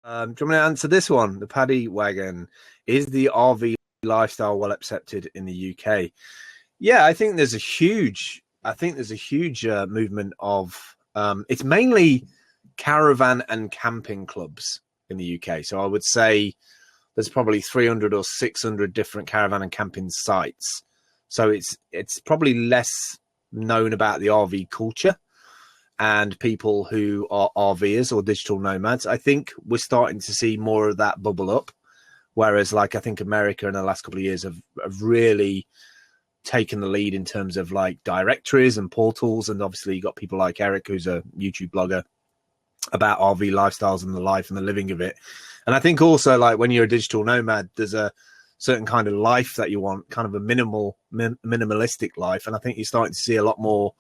Do you want me to answer this one? The Paddy Wagon. Is the RV lifestyle well accepted in the UK? Yeah, I think there's a huge movement of. It's mainly caravan and camping clubs in the UK. So I would say there's probably 300 or 600 different caravan and camping sites. So it's probably less known about the RV culture and people who are RVers or digital nomads. I think we're starting to see more of that bubble up. Whereas, like, I think America in the last couple of years have really taken the lead in terms of like directories and portals. And obviously you got people like Eric, who's a YouTube blogger about RV lifestyles and the life and the living of it. And I think also, like, when you're a digital nomad, there's a certain kind of life that you want, kind of a minimalistic life. And I think you're starting to see a lot more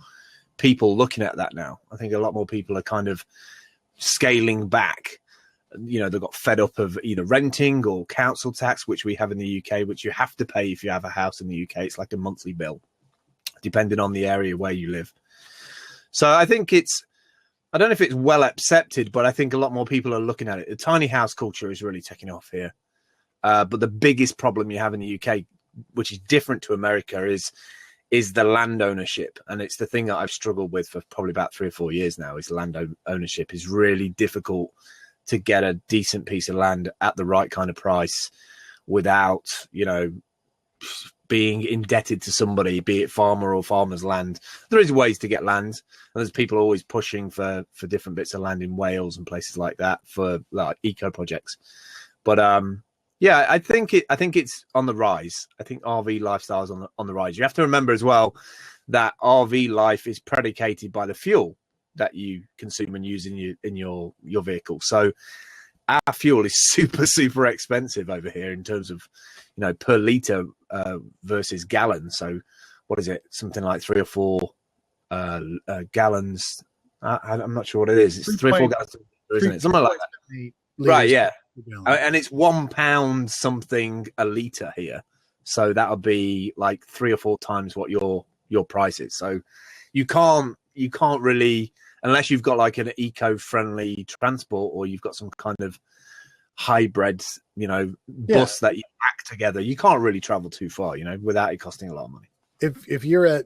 people looking at that now. I think a lot more people are kind of scaling back. You know, they got fed up of either renting or council tax, which we have in the UK, which you have to pay if you have a house in the UK. It's like a monthly bill, depending on the area where you live. So I think I don't know if it's well accepted, but I think a lot more people are looking at it. The tiny house culture is really taking off here. But the biggest problem you have in the UK, which is different to America, is the land ownership. And it's the thing that I've struggled with for probably about 3 or 4 years now, is land ownership is really difficult to get a decent piece of land at the right kind of price without, you know, being indebted to somebody, be it farmer or farmer's land. There is ways to get land, and there's people always pushing for different bits of land in Wales and places like that for like eco projects. But yeah, I think it's on the rise. I think RV lifestyle is on the rise. You have to remember as well that RV life is predicated by the fuel that you consume and use in your vehicle. So our fuel is super expensive over here in terms of, you know, per liter versus gallon. So what is it? Something like 3 or 4 gallons. I'm not sure what it is. It's 3 or 4 gallons, isn't it? Something like that. Right, yeah. And it's £1 something a liter here. So that'll be like 3 or 4 times what your price is. So you can't really, unless you've got like an eco-friendly transport or you've got some kind of hybrid, you know, bus that you pack together, you can't really travel too far, you know, without it costing a lot of money. If you're at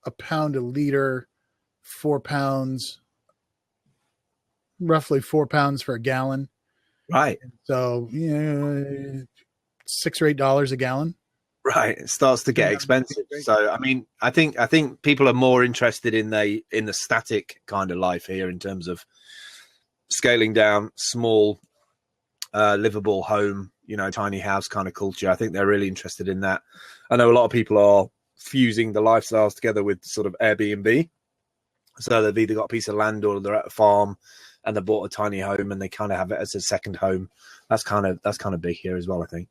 £1 a liter, £4, roughly £4 for a gallon. Right. So, you know, $6 or $8 a gallon. Right, it starts to get expensive. So, I mean, I think people are more interested in the static kind of life here in terms of scaling down, small, livable home, you know, tiny house kind of culture. I think they're really interested in that. I know a lot of people are fusing the lifestyles together with sort of Airbnb. So they've either got a piece of land or they're at a farm and they bought a tiny home and they kind of have it as a second home. That's kind of big here as well, I think.